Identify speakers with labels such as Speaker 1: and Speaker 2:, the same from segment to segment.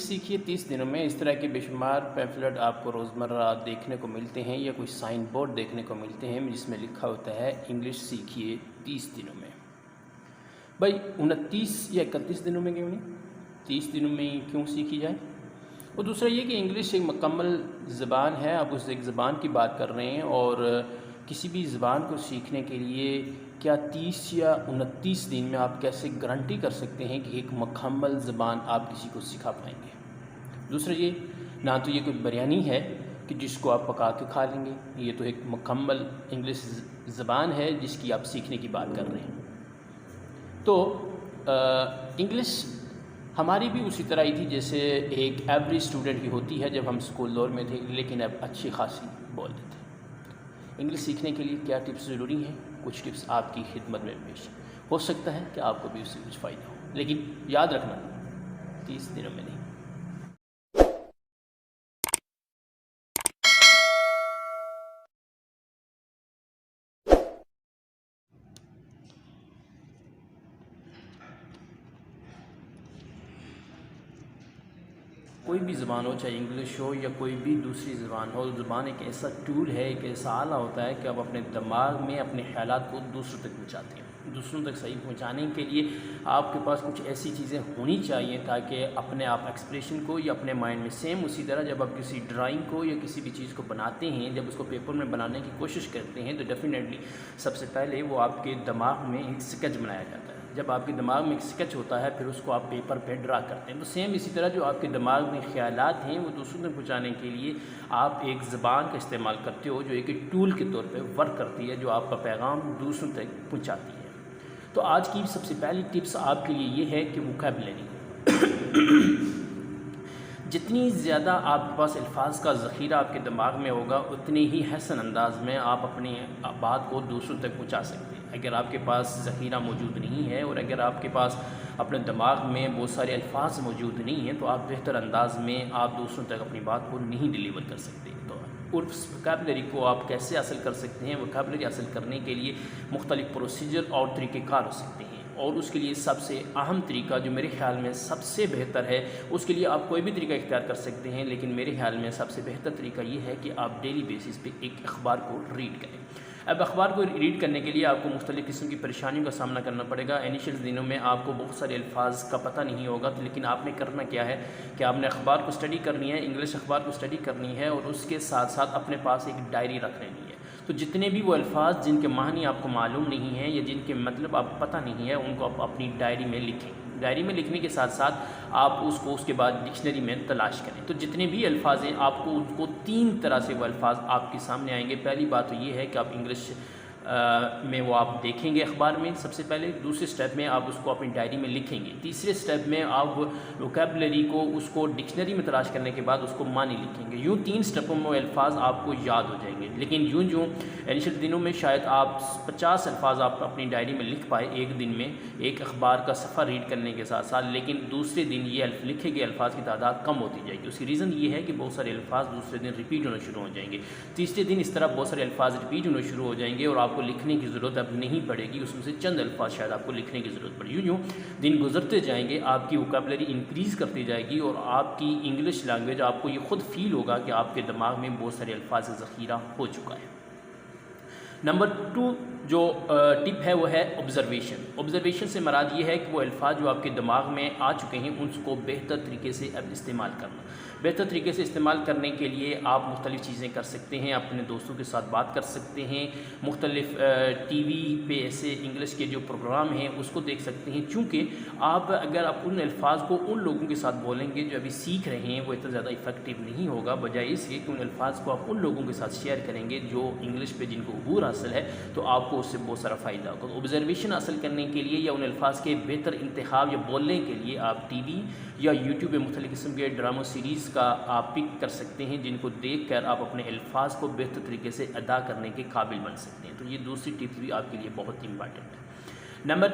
Speaker 1: سیکھیے 30 دنوں میں۔ اس طرح کے بے شمار پیمفلٹ آپ کو روزمرہ دیکھنے کو ملتے ہیں یا کوئی سائن بورڈ دیکھنے کو ملتے ہیں جس میں لکھا ہوتا ہے انگلش سیکھیے 30 دنوں میں۔ بھائی 29 یا 31 دنوں میں کیوں نہیں، 30 دنوں میں کیوں سیکھی جائے؟ اور دوسرا یہ کہ انگلش ایک مکمل زبان ہے، آپ اس ایک زبان کی بات کر رہے ہیں، اور کسی بھی زبان کو سیکھنے کے لیے کیا 30 یا 29 دن میں آپ کیسے گارنٹی کر سکتے ہیں کہ ایک مکمل زبان آپ کسی کو سکھا پائیں گے؟ دوسرا یہ نہ تو یہ کوئی بریانی ہے کہ جس کو آپ پکا کے کھا لیں گے، یہ تو ایک مکمل انگلش زبان ہے جس کی آپ سیکھنے کی بات کر رہے ہیں۔ تو انگلش ہماری بھی اسی طرح ہی تھی جیسے ایک ایوریج اسٹوڈنٹ کی ہوتی ہے جب ہم اسکول دور میں تھے، لیکن اب اچھی خاصی بول دیتے ہیں۔ انگلش سیکھنے کے لیے کیا ٹپس ضروری ہیں؟ کچھ ٹپس آپ کی خدمت میں پیش ہو سکتا ہے کہ آپ کو بھی اس سے کچھ فائدہ ہو، لیکن یاد رکھنا 30 دنوں میں نہیں۔ کوئی بھی زبان ہو، چاہے انگلش ہو یا کوئی بھی دوسری زبان ہو، زبان ایک ایسا ٹول ہے، ایک ایسا آلہ ہوتا ہے کہ آپ اپنے دماغ میں اپنے خیالات کو دوسروں تک پہنچاتے ہیں۔ دوسروں تک صحیح پہنچانے کے لیے آپ کے پاس کچھ ایسی چیزیں ہونی چاہیے تاکہ اپنے آپ ایکسپریشن کو یا اپنے مائنڈ میں سیم اسی طرح جب آپ کسی ڈرائنگ کو یا کسی بھی چیز کو بناتے ہیں، جب اس کو پیپر میں بنانے کی کوشش کرتے ہیں تو ڈیفینیٹلی سب سے پہلے وہ آپ کے دماغ میں ایک اسکیچ بنایا جاتا ہے۔ جب آپ کے دماغ میں ایک اسکیچ ہوتا ہے پھر اس کو آپ پیپر پہ ڈرا کرتے ہیں۔ تو سیم اسی طرح جو آپ کے دماغ میں خیالات ہیں وہ دوسروں تک پہنچانے کے لیے آپ ایک زبان کا استعمال کرتے ہو جو ایک ٹول کے طور پہ ورک کرتی ہے، جو آپ کا پیغام دوسروں تک پہنچاتی ہے۔ تو آج کی سب سے پہلی ٹپس آپ کے لیے یہ ہے کہ ووکیبلری جتنی زیادہ آپ کے پاس الفاظ کا ذخیرہ آپ کے دماغ میں ہوگا اتنے ہی حسن انداز میں آپ اپنی بات کو دوسروں تک پہنچا سکتے ہیں۔ اگر آپ کے پاس ذخیرہ موجود نہیں ہے اور اگر آپ کے پاس اپنے دماغ میں بہت سارے الفاظ موجود نہیں ہیں تو آپ بہتر انداز میں آپ دوسروں تک اپنی بات کو نہیں ڈیلیور کر سکتے۔ تو اس ووکیبلری کو آپ کیسے حاصل کر سکتے ہیں؟ ووکیبلری حاصل کرنے کے لیے مختلف پروسیجر اور طریقہ کار ہو سکتے ہیں، اور اس کے لیے سب سے اہم طریقہ جو میرے خیال میں سب سے بہتر ہے، اس کے لیے آپ کوئی بھی طریقہ اختیار کر سکتے ہیں، لیکن میرے خیال میں سب سے بہتر طریقہ یہ ہے کہ آپ ڈیلی بیسس پہ ایک اخبار کو ریڈ کریں۔ اب اخبار کو ریڈ کرنے کے لیے آپ کو مختلف قسم کی پریشانیوں کا سامنا کرنا پڑے گا۔ انیشیل دنوں میں آپ کو بہت سارے الفاظ کا پتہ نہیں ہوگا، لیکن آپ نے کرنا کیا ہے کہ آپ نے اخبار کو اسٹڈی کرنی ہے، انگلش اخبار کو اسٹڈی کرنی ہے، اور اس کے ساتھ ساتھ اپنے پاس ایک ڈائری رکھ لینی ہے۔ تو جتنے بھی وہ الفاظ جن کے معنی آپ کو معلوم نہیں ہیں یا جن کے مطلب آپ کو پتہ نہیں ہے ان کو آپ اپنی ڈائری میں لکھیں۔ ڈائری میں لکھنے کے ساتھ ساتھ آپ اس کے بعد ڈکشنری میں تلاش کریں۔ تو جتنے بھی الفاظ ہیں آپ کو 3 طرح سے وہ الفاظ آپ کے سامنے آئیں گے۔ پہلی بات تو یہ ہے کہ آپ انگلش میں وہ آپ دیکھیں گے اخبار میں سب سے پہلے، دوسرے سٹیپ میں آپ اس کو اپنی ڈائری میں لکھیں گے، تیسرے سٹیپ میں آپ ووکیبلری کو اس کو ڈکشنری میں تلاش کرنے کے بعد اس کو معنی لکھیں گے۔ یوں 3 سٹیپوں میں وہ الفاظ آپ کو یاد ہو جائیں گے۔ لیکن یوں انیشل دنوں میں شاید آپ 50 الفاظ آپ اپنی ڈائری میں لکھ پائے ایک دن میں ایک اخبار کا صفحہ ریڈ کرنے کے ساتھ ساتھ، لیکن دوسرے دن یہ لکھے گئے الفاظ کی تعداد کم ہوتی جائے گی۔ اس کی ریزن یہ ہے کہ بہت سارے الفاظ دوسرے دن ریپیٹ ہونا شروع ہو جائیں گے، تیسرے دن اس طرح بہت سارے الفاظ ریپیٹ ہونا شروع ہو جائیں گے اور آپ کو لکھنے کی ضرورت اب نہیں پڑے گی، اس میں سے چند الفاظ شاید آپ کو لکھنے کی ضرورت پڑے۔ یوں دن گزرتے جائیں گے، آپ کی ووکیبلری انکریز کرتی جائے گی اور آپ کی انگلش لینگویج آپ کو یہ خود فیل ہوگا کہ آپ کے دماغ میں بہت سارے الفاظ ذخیرہ ہو چکا ہے۔ نمبر 2 جو ٹپ ہے وہ ہے آبزرویشن۔ آبزرویشن سے مراد یہ ہے کہ وہ الفاظ جو آپ کے دماغ میں آ چکے ہیں ان کو بہتر طریقے سے اب استعمال کرنا۔ بہتر طریقے سے استعمال کرنے کے لیے آپ مختلف چیزیں کر سکتے ہیں، اپنے دوستوں کے ساتھ بات کر سکتے ہیں، مختلف ٹی وی پہ ایسے انگلش کے جو پروگرام ہیں اس کو دیکھ سکتے ہیں، چونکہ اگر آپ ان الفاظ کو ان لوگوں کے ساتھ بولیں گے جو ابھی سیکھ رہے ہیں وہ اتنا زیادہ افیکٹو نہیں ہوگا، بجائے اس کے کہ ان الفاظ کو آپ ان لوگوں کے ساتھ شیئر کریں گے جو انگلش پہ جن کو عبور حاصل ہے، تو آپ کو اس سے بہت سارا فائدہ ہوگا۔ آبزرویشن حاصل کرنے کے لیے یا ان الفاظ کے بہتر انتخاب یا بولنے کے لیے آپ ٹی وی یا یوٹیوب پہ مختلف قسم کے ڈرامہ سیریز کا آپ پک کر سکتے ہیں، جن کو دیکھ کر آپ اپنے الفاظ کو بہتر طریقے سے ادا کرنے کے قابل بن سکتے ہیں۔ تو یہ دوسری ٹپ بھی آپ کے لیے بہت امپارٹنٹ ہے۔ نمبر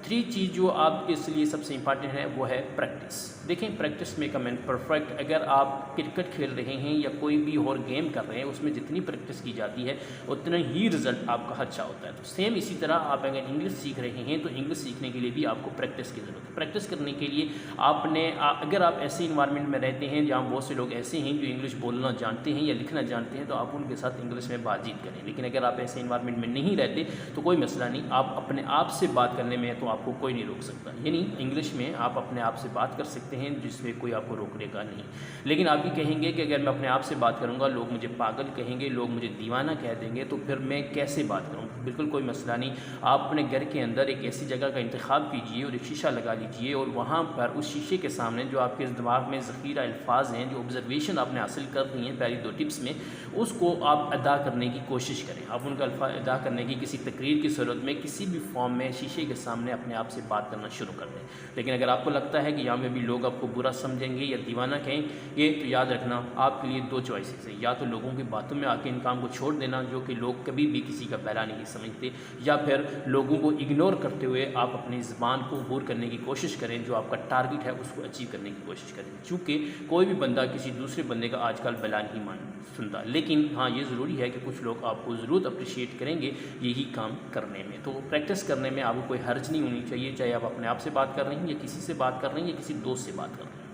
Speaker 1: 3 چیز جو آپ کے لیے سب سے امپارٹنٹ ہے وہ ہے پریکٹس. دیکھیں practice make a man perfect. اگر آپ کرکٹ کھیل رہے ہیں یا کوئی بھی اور گیم کر رہے ہیں اس میں جتنی پریکٹس کی جاتی ہے اتنا ہی رزلٹ آپ کا اچھا ہوتا ہے. تو سیم اسی طرح آپ اگر انگلش سیکھ رہے ہیں تو انگلش سیکھنے کے لیے بھی آپ کو پریکٹس کی ضرورت ہے. پریکٹس کرنے کے لیے آپ نے اگر آپ ایسے انوائرمنٹ میں رہتے ہیں جہاں بہت سے لوگ ایسے ہیں جو انگلش بولنا جانتے ہیں یا لکھنا جانتے ہیں تو آپ ان کے ساتھ انگلش میں بات چیت کریں. لیکن اگر آپ ایسے انوائرمنٹ میں نہیں رہتے تو کوئی مسئلہ نہیں, آپ اپنے آپ سے بات کرنے میں تو آپ کو کوئی نہیں روک سکتا. یعنی انگلش میں آپ اپنے آپ سے بات کر سکتے ہیں جس میں کوئی آپ کو روکنے کا نہیں. لیکن آپ یہ کہیں گے کہ اگر میں اپنے آپ سے بات کروں گا لوگ مجھے پاگل کہیں گے, لوگ مجھے دیوانہ کہہ دیں گے, تو پھر میں کیسے بات کروں. بالکل کوئی مسئلہ نہیں. آپ اپنے گھر کے اندر ایک ایسی جگہ کا انتخاب کیجئے اور ایک شیشہ لگا لیجئے اور وہاں پر اس شیشے کے سامنے جو آپ کے دماغ میں ذخیرہ الفاظ ہیں, جو آبزرویشن آپ نے حاصل کر لی ہیں پہلی 2 ٹپس میں, اس کو آپ ادا کرنے کی کوشش کریں. آپ ان کا الفاظ ادا کرنے کی کسی تقریر کی صورت میں کسی بھی فارم میں شیشے کے سامنے اپنے آپ سے بات کرنا شروع کر دیں. لیکن اگر آپ کو لگتا ہے کہ یہاں میں بھی لوگ آپ کو برا سمجھیں گے یا دیوانہ کہیں گے تو یاد رکھنا آپ کے لیے 2 چوائسیز ہیں. یا تو لوگوں کی باتوں میں آ کے ان کام کو چھوڑ دینا جو کہ لوگ کبھی بھی کسی کا بہلا نہیں سمجھتے, یا پھر لوگوں کو اگنور کرتے ہوئے آپ اپنی زبان کو عبور کرنے کی کوشش کریں, جو آپ کا ٹارگٹ ہے اس کو اچیو کرنے کی کوشش کریں. چونکہ کوئی بھی بندہ کسی دوسرے بندے کا آج کل بلا نہیں سنتا. لیکن ہاں یہ ضروری ہے کہ کچھ لوگ آپ کو ضرور اپریشیٹ کریں گے یہی کام کرنے میں. تو پریکٹس کرنے میں آپ کو کوئی حرج نہیں ہونی چاہیے, چاہے آپ اپنے آپ سے بات کر رہے ہیں یا کسی سے بات کر رہے ہیں یا کسی دوست سے بات کر رہے ہیں.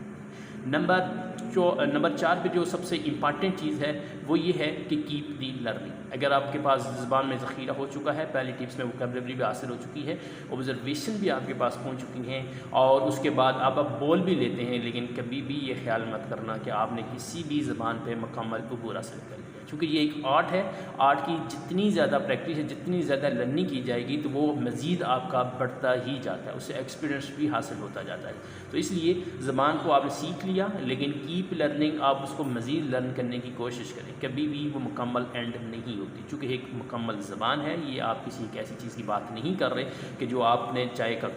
Speaker 1: نمبر 4 پہ جو سب سے امپارٹنٹ چیز ہے وہ یہ ہے کہ کیپ دی لرننگ. اگر آپ کے پاس زبان میں ذخیرہ ہو چکا ہے, پہلی ٹپس میں ووکیبلری بھی حاصل ہو چکی ہے, آبزرویشن بھی آپ کے پاس پہنچ چکی ہیں, اور اس کے بعد آپ بول بھی لیتے ہیں, لیکن کبھی بھی یہ خیال مت کرنا کہ آپ نے کسی بھی زبان پہ مکمل عبور حاصل کر لیا. چونکہ یہ ایک آرٹ ہے. آرٹ کی جتنی زیادہ پریکٹس ہے, جتنی زیادہ لرننگ کی جائے گی تو وہ مزید آپ کا بڑھتا ہی جاتا ہے, اس سے ایکسپیرینس بھی حاصل ہوتا جاتا ہے. تو اس لیے زبان کو آپ نے سیکھ لیا, لیکن کیپ لرننگ, آپ اس کو مزید لرن کرنے کی کوشش کریں. کبھی بھی وہ مکمل اینڈ نہیں ہوتی, چونکہ ایک مکمل زبان ہے. یہ آپ کسی ایک ایسی چیز کی بات نہیں کر رہے کہ جو آپ نے چائے کا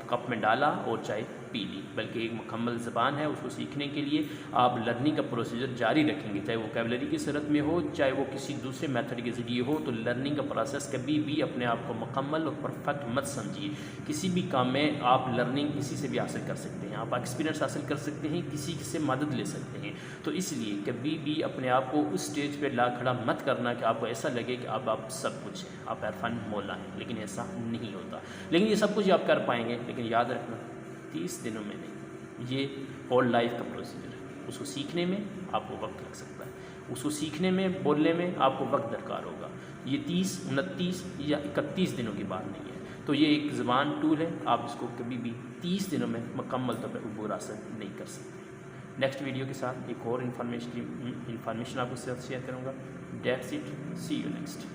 Speaker 1: کپ میں ڈالا اور چائے پی لی, بلکہ ایک مکمل زبان ہے. اس کو سیکھنے کے لیے آپ لرننگ کا پروسیجر جاری رکھیں گے, چاہے وہ ووکیبلری کی صورت میں ہو, چاہے وہ کسی دوسرے میتھڈ کے ذریعے ہو. تو لرننگ کا پروسیس کبھی بھی اپنے آپ کو مکمل اور پرفیکٹ مت سمجھیے. کسی بھی کام میں آپ لرننگ کسی سے بھی حاصل کر سکتے ہیں, آپ ایکسپیرینس حاصل کر سکتے ہیں, کسی سے مدد لے سکتے ہیں. تو اس لیے کبھی بھی اپنے آپ کو اس سٹیج پہ لا کھڑا مت کرنا کہ آپ کو ایسا لگے کہ آپ سب کچھ ہیں, آپ عرفان مولا ہیں, لیکن ایسا نہیں ہوتا. لیکن یہ سب کچھ آپ کر پائیں گے, لیکن یاد رکھنا 30 دنوں میں نہیں. یہ ہول لائف کا پروسیجر ہے. اس کو سیکھنے میں آپ کو وقت لگ سکتا ہے, اس کو سیکھنے میں, بولنے میں آپ کو وقت درکار ہوگا. یہ 30, 29 یا 31 دنوں کی بات نہیں ہے. تو یہ ایک زبان ٹول ہے, آپ اس کو کبھی بھی 30 دنوں میں مکمل طور پر عبور حاصل نہیں کر سکتے. نیکسٹ ویڈیو کے ساتھ ایک اور انفارمیشن آپ کو شیئر کروں گا. That's it, see you next.